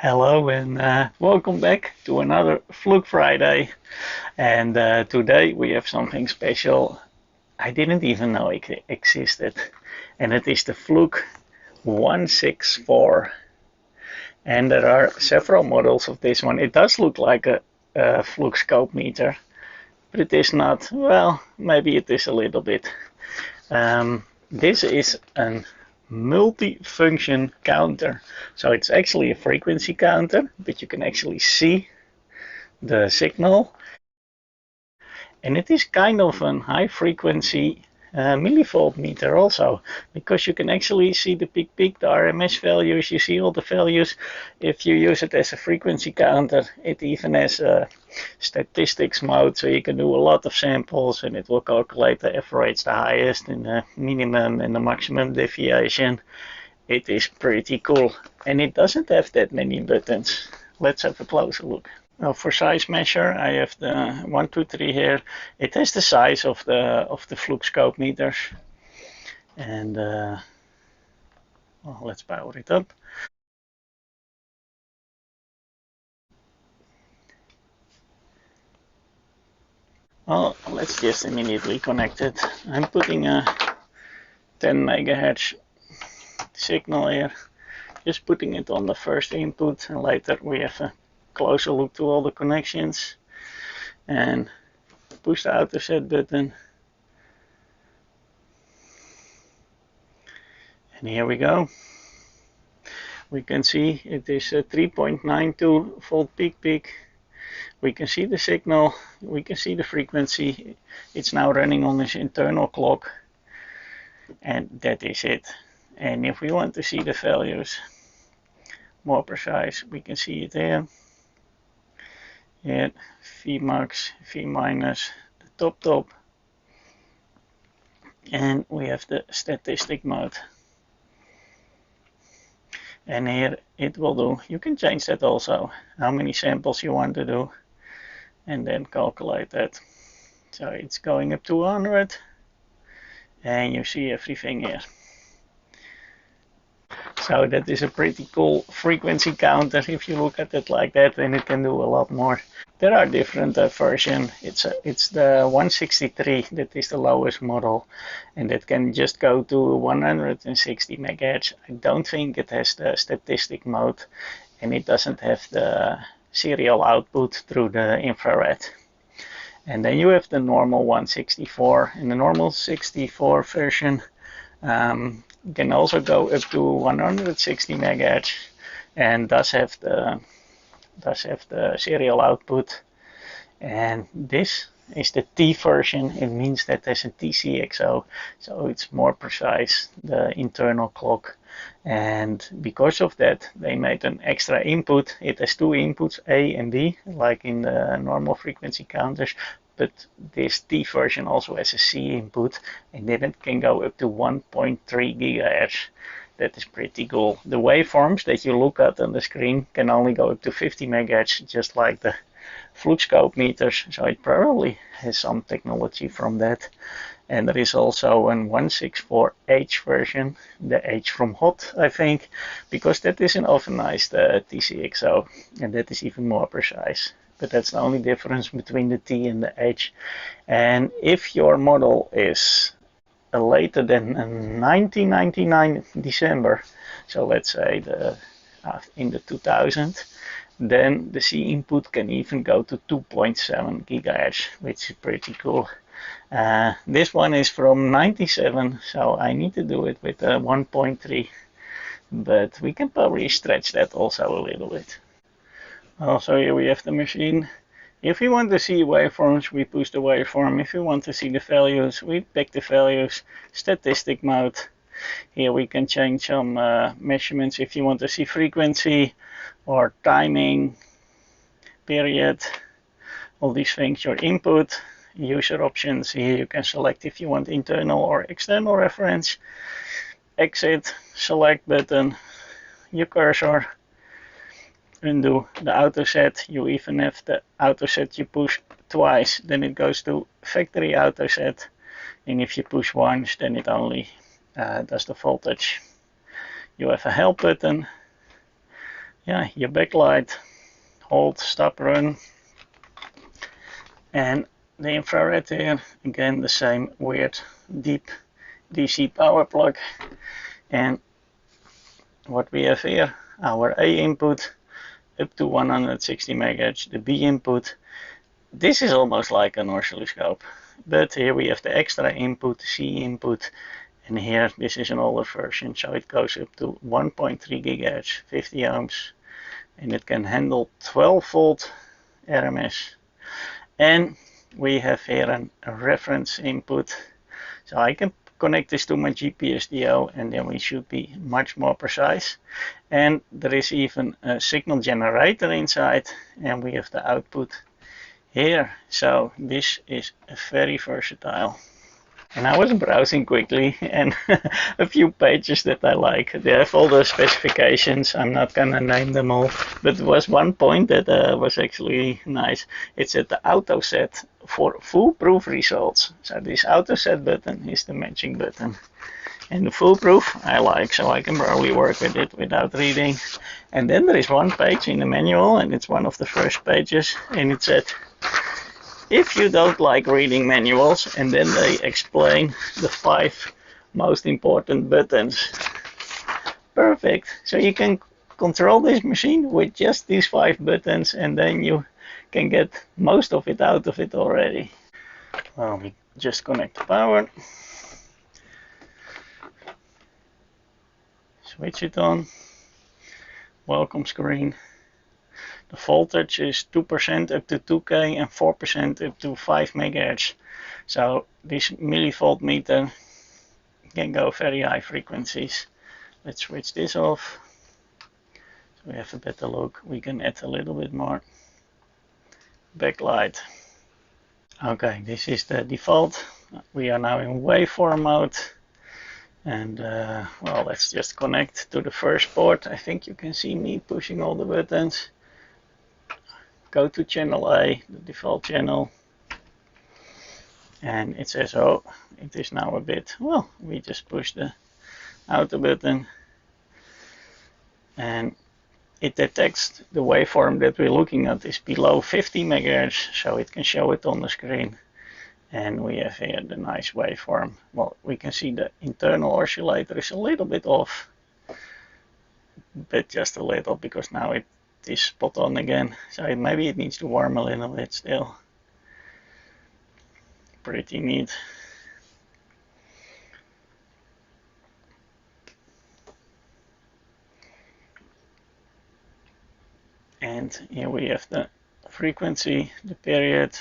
Hello and welcome back to another Fluke Friday. And today we have something special. I didn't even know it existed. And it is the Fluke 164. And there are several models of this one. It does look like a Fluke scope meter, but it is not. Well, maybe it is a little bit. This is an multifunction counter. So it's actually a frequency counter, but you can actually see the signal. And it is kind of a high frequency millivolt meter also, because you can actually see the peak, the RMS values, you see all the values. If you use it as a frequency counter, it even has a statistics mode, so you can do a lot of samples and it will calculate the average, the highest, and the minimum and the maximum deviation. It is pretty cool, and it doesn't have that many buttons. Let's have a closer look. Well, for size measure, I have the 1, 2, 3 here. It has the size of the Fluke scope meters, and well, let's power it up. Well, let's just immediately connect it. I'm putting a 10 megahertz signal here, just putting it on the first input, and later we have a closer look to all the connections. And push the auto set button, and here we go. We can see it is a 3.92 volt peak. We can see the signal, we can see the frequency. It's now running on this internal clock, and that is it. And if we want to see the values more precise, we can see it here. Here, V max, V minus, the top, and we have the statistic mode. And here it will do, you can change that also, how many samples you want to do, and then calculate that. So it's going up to 100, and you see everything here. So that is a pretty cool frequency counter. If you look at it like that, then it can do a lot more. There are different versions. It's the 163 that is the lowest model, and that can just go to 160 megahertz. I don't think it has the statistic mode, and it doesn't have the serial output through the infrared. And then you have the normal 164, and the normal 64 version can also go up to 160 megahertz, and does have the serial output. And this is the T version. It means that there's a TCXO, so it's more precise, the internal clock. And because of that, they made an extra input. It has two inputs, A and B, like in the normal frequency counters. But this T version also has a C input, and then it can go up to 1.3 gigahertz. That is pretty cool. The waveforms that you look at on the screen can only go up to 50 megahertz, just like the Fluke scope meters, so it probably has some technology from that. And there is also an 164H version, the H from hot, I think, because that is an overnice TCXO, and that is even more precise. But that's the only difference between the T and the H. And if your model is later than 1999 December, so let's say in the 2000, then the C input can even go to 2.7 gigahertz, which is pretty cool. This one is from 97, so I need to do it with 1.3, but we can probably stretch that also a little bit. Also, here we have the machine. If we want to see waveforms, we push the waveform. If we want to see the values, we pick the values. Statistic mode. Here we can change some measurements if you want to see frequency or timing, period, all these things. Your input, user options. Here you can select if you want internal or external reference. Exit, select button, your cursor. Undo the auto set. You even have the auto set you push twice, then it goes to factory auto set, and if you push once, then it only does the voltage. You have a help button, yeah, your backlight, hold, stop, run, and the infrared here, again the same weird deep DC power plug. And what we have here, our A input up to 160 MHz, the B input. This is almost like an oscilloscope, but here we have the extra input, C input, and here this is an older version, so it goes up to 1.3 GHz, 50 ohms, and it can handle 12 volt RMS. And we have here a reference input, so I can connect this to my GPSDO and then we should be much more precise. And there is even a signal generator inside, and we have the output here, so this is very versatile. And I was browsing quickly, and a few pages that I like. They have all the specifications. I'm not gonna name them all, but there was one point that was actually nice. It said the auto set for foolproof results. So this auto set button is the matching button. And the foolproof I like, so I can probably work with it without reading. And then there is one page in the manual, and it's one of the first pages, and it said, if you don't like reading manuals, and then they explain the 5 most important buttons. Perfect. So you can control this machine with just these 5 buttons, and then you can get most of it out of it already. Well, we just connect the power. Switch it on. Welcome screen. The voltage is 2% up to 2K and 4% up to 5 MHz. So this millivolt meter can go very high frequencies. Let's switch this off. So we have a better look. We can add a little bit more backlight. Okay, this is the default. We are now in waveform mode. And well, let's just connect to the first port. I think you can see me pushing all the buttons. Go to channel A, the default channel, and it says, oh, it is now a bit, well, we just push the auto button, and it detects the waveform that we're looking at is below 50 MHz, so it can show it on the screen. And we have here the nice waveform. Well, we can see the internal oscillator is a little bit off, but just a little, because now it is spot on again. So maybe it needs to warm a little bit still. Pretty neat. And here we have the frequency, the period,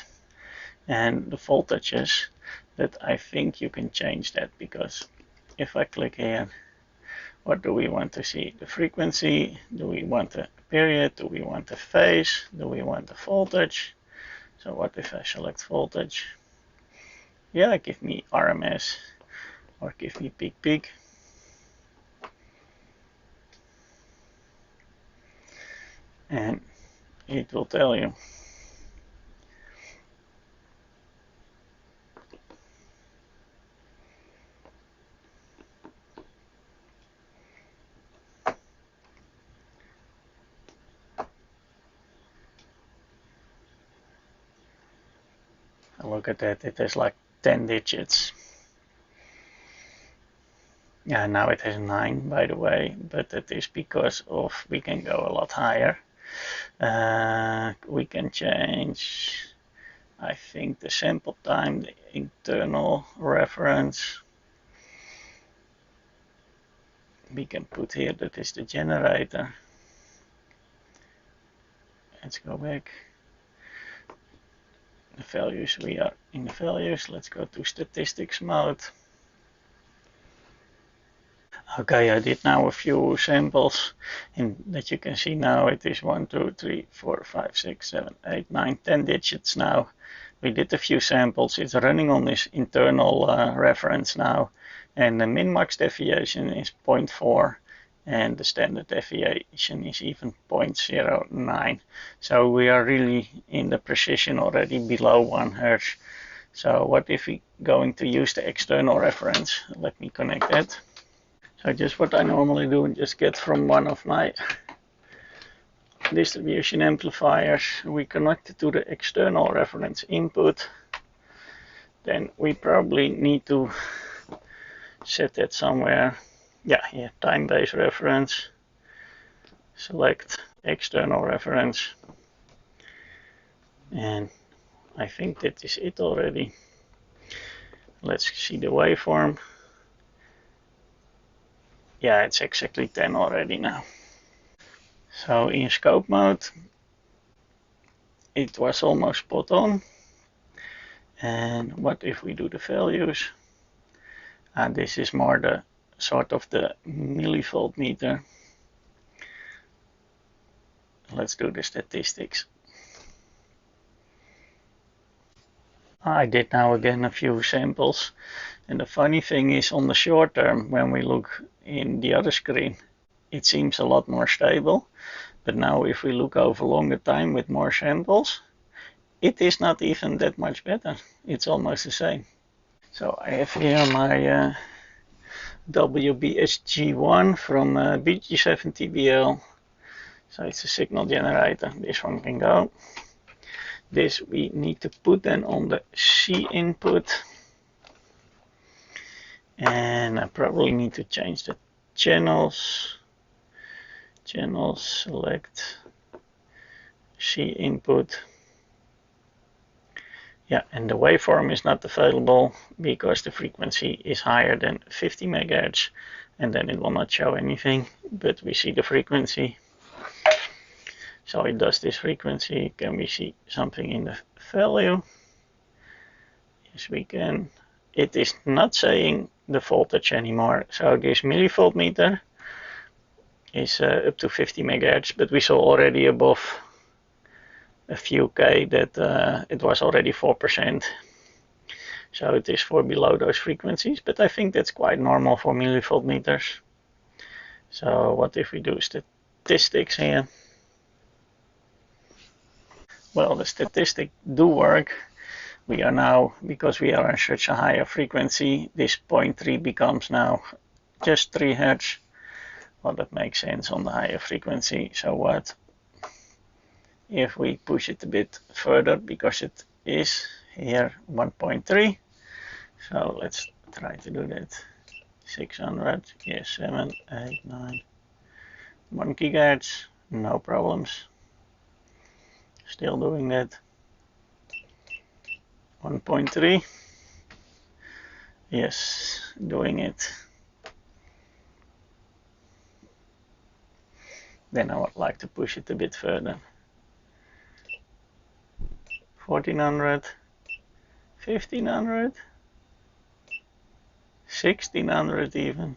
and the voltages. But I think you can change that, because if I click here, what do we want to see? The frequency? Do we want the period? Do we want the phase? Do we want the voltage? So what if I select voltage? Yeah, give me RMS or give me peak peak. And it will tell you. Look at that, it has like 10 digits. Yeah, now it has 9, by the way, but that is because of we can go a lot higher. We can change, I think, the sample time, the internal reference. We can put here that is the generator. Let's go back. The values, we are in the values. Let's go to statistics mode. Okay, I did now a few samples, and that you can see now it is 1, 2, 3, 4, 5, 6, 7, 8, 9, 10 digits now. We did a few samples. It's running on this internal reference now, and the min-max deviation is 0.4, and the standard deviation is even 0.09. So we are really in the precision already below 1 Hertz. So what if we going to use the external reference? Let me connect that. So just what I normally do, and just get from one of my distribution amplifiers, we connect it to the external reference input, then we probably need to set that somewhere. Yeah, here, time-based reference, select external reference, and I think that is it already. Let's see the waveform. Yeah, it's exactly 10 already now. So in scope mode, it was almost spot on. And what if we do the values? And this is more the sort of the millivolt meter. Let's do the statistics. I did now again a few samples, and the funny thing is on the short term, when we look in the other screen, it seems a lot more stable. But now if we look over longer time with more samples, it is not even that much better. It's almost the same. So I have here my WBSG1 from BG7TBL. So it's a signal generator. This one can go. This we need to put then on the C input. And I probably need to change the channels. Channels, select C input. Yeah, and the waveform is not available because the frequency is higher than 50 MHz, and then it will not show anything, but we see the frequency. So it does this frequency. Can we see something in the value? Yes, we can. It is not saying the voltage anymore. So this millivolt meter is up to 50 MHz, but we saw already above a few K that it was already 4%. So it is for below those frequencies, but I think that's quite normal for millivolt meters. So what if we do statistics here? Well, the statistics do work. We are now, because we are on such a higher frequency, this 0.3 becomes now just 3 Hz. Well, that makes sense on the higher frequency. So what if we push it a bit further, because it is here 1.3. So let's try to do that. 600, yes, 7, 8, 9, 1 gigahertz, no problems. Still doing that. 1.3. Yes, doing it. Then I would like to push it a bit further. 1400, 1500, 1600 even.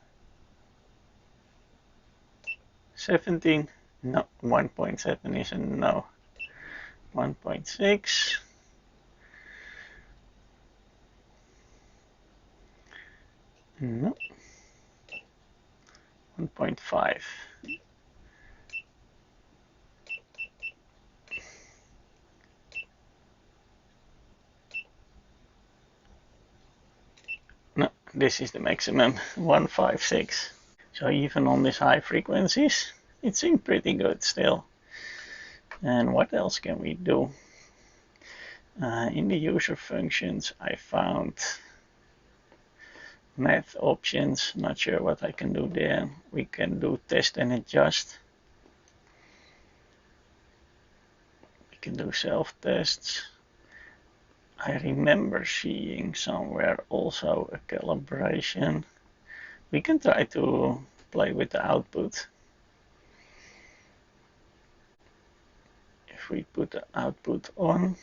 17, no, 1.7 is a no. 1.6. No. 1.5. No, this is the maximum, 156. So even on these high frequencies, it seemed pretty good still. And what else can we do? In the user functions, I found math options. Not sure what I can do there. We can do test and adjust. We can do self-tests. I remember seeing somewhere also a calibration. We can try to play with the output. If we put the output on,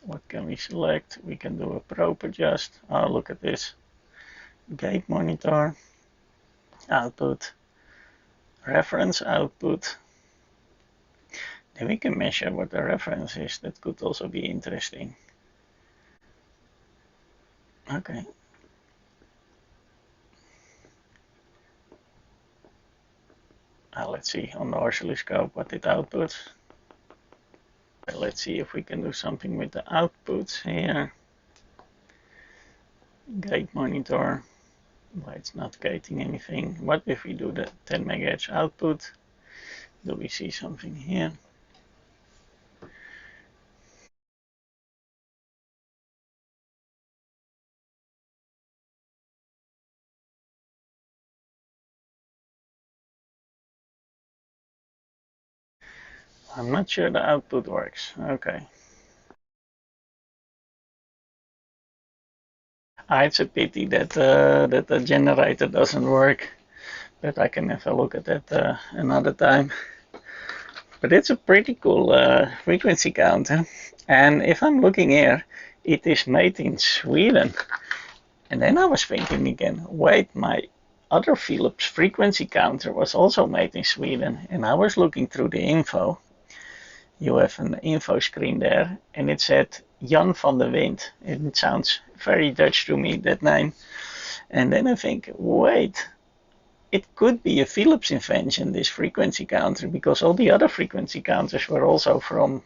what can we select? We can do a probe adjust. Oh, look at this. Gate monitor, output, reference output. Then we can measure what the reference is. That could also be interesting. Okay. Let's see on the oscilloscope what it outputs. Let's see if we can do something with the outputs here. Gate monitor. Well, it's not gating anything. What if we do the 10 MHz output? Do we see something here? I'm not sure the output works. Okay. It's a pity that that the generator doesn't work, but I can have a look at that another time. But it's a pretty cool frequency counter. And if I'm looking here, it is made in Sweden. And then I was thinking again, wait, my other Philips frequency counter was also made in Sweden. And I was looking through the info. You have an info screen there, and it said Jan van de Wind. It sounds very Dutch to me, that name. And then I think, wait, it could be a Philips invention, this frequency counter, because all the other frequency counters were also from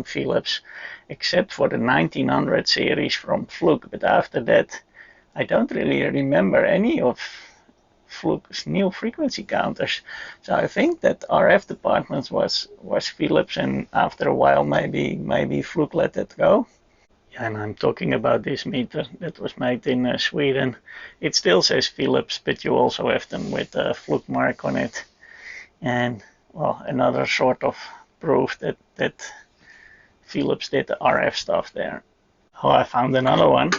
Philips, except for the 1900 series from Fluke. But after that, I don't really remember any of Fluke's new frequency counters. So I think that RF department was Philips, and after a while maybe Fluke let it go. And I'm talking about this meter that was made in Sweden. It still says Philips, but you also have them with a Fluke mark on it. And well, another sort of proof that Philips did the RF stuff there. Oh, I found another one.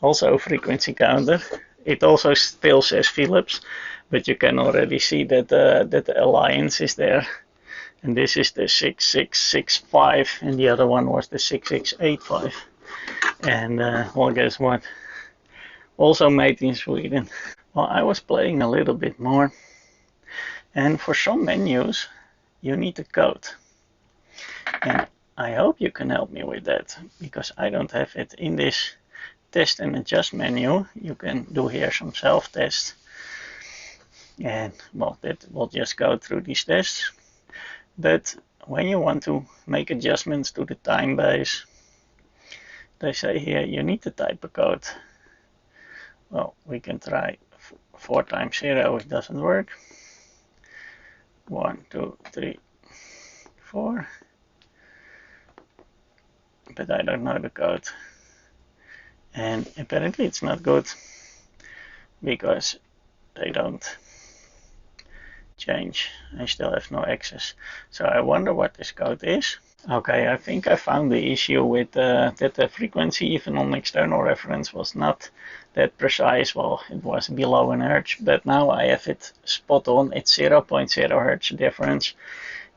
Also a frequency counter. It also still says Philips, but you can already see that that the alliance is there. And this is the 6665, and the other one was the 6685. And well, guess what? Also made in Sweden. Well, I was playing a little bit more, and for some menus, you need a code. And I hope you can help me with that, because I don't have it in this test and adjust menu. You can do here some self-tests. And well, that will just go through these tests. But when you want to make adjustments to the time base, they say here you need to type a code. Well, we can try 4 times 0, it doesn't work. 1, 2, 3, 4. But I don't know the code. And apparently it's not good, because they don't change. I still have no access. So I wonder what this code is. Okay, I think I found the issue with that the frequency, even on external reference, was not that precise. Well, it was below an hertz, but now I have it spot on. It's 0.0 hertz difference,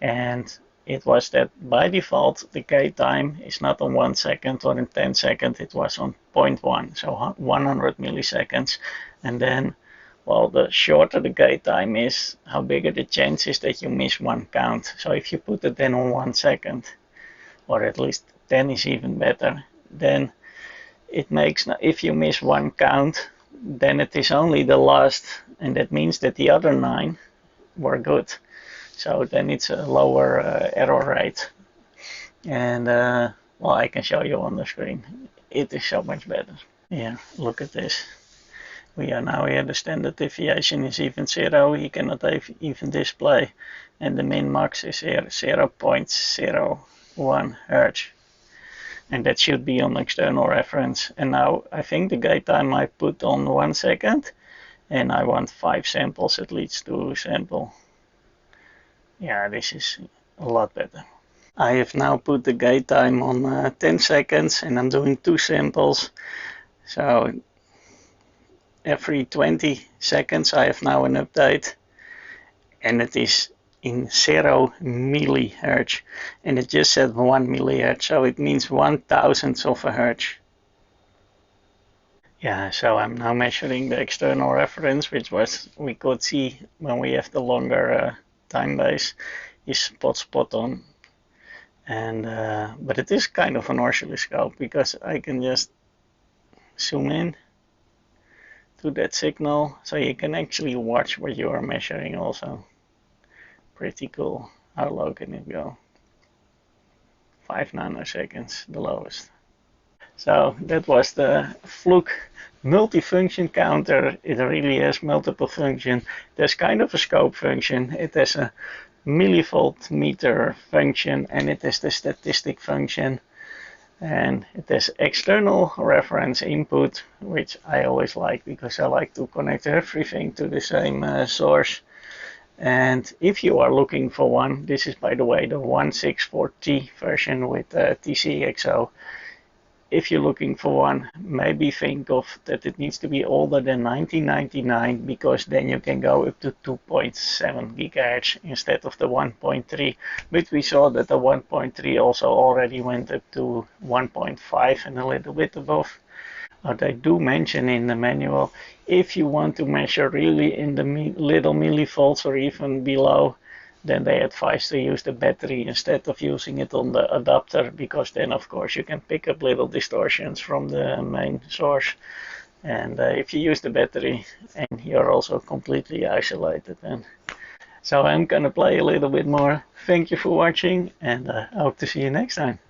and it was that by default the gate time is not on 1 second or in 10 seconds, it was on 0.1, so 100 milliseconds. And then, well, the shorter the gate time is, how bigger the chance is that you miss one count. So if you put it then on 1 second, or at least 10 is even better, then it makes, if you miss one count, then it is only the last, and that means that the other 9 were good. So then it's a lower error rate. And well, I can show you on the screen. It is so much better. Here, look at this. We are now here, the standard deviation is even 0, he cannot even display, and the min max is here 0.01 hertz, and that should be on external reference. And now I think the gate time I put on 1 second, and I want 5 samples at least to sample. Yeah, this is a lot better. I have now put the gate time on 10 seconds, and I'm doing 2 samples, so every 20 seconds I have now an update, and it is in 0 millihertz, and it just said 1 millihertz, so it means 1,000th of a hertz. Yeah, so I'm now measuring the external reference, which was we could see when we have the longer time base, is spot on. And but it is kind of an oscilloscope, because I can just zoom in to that signal, so you can actually watch what you are measuring also. Pretty cool. How low can it go? 5 nanoseconds, the lowest. So that was the Fluke multifunction counter. It really has multiple function. There's kind of a scope function. It has a millivolt meter function, and it has the statistic function. And it has external reference input, which I always like, because I like to connect everything to the same source. And if you are looking for one, this is by the way the 164T version with TCXO. If you're looking for one, maybe think of that it needs to be older than 1999, because then you can go up to 2.7 gigahertz instead of the 1.3. But we saw that the 1.3 also already went up to 1.5 and a little bit above. They do mention in the manual, if you want to measure really in the little millivolts or even below, then they advise to use the battery instead of using it on the adapter, because then of course you can pick up little distortions from the main source. And if you use the battery, and you're also completely isolated then. So I'm gonna play a little bit more. Thank you for watching, and I hope to see you next time.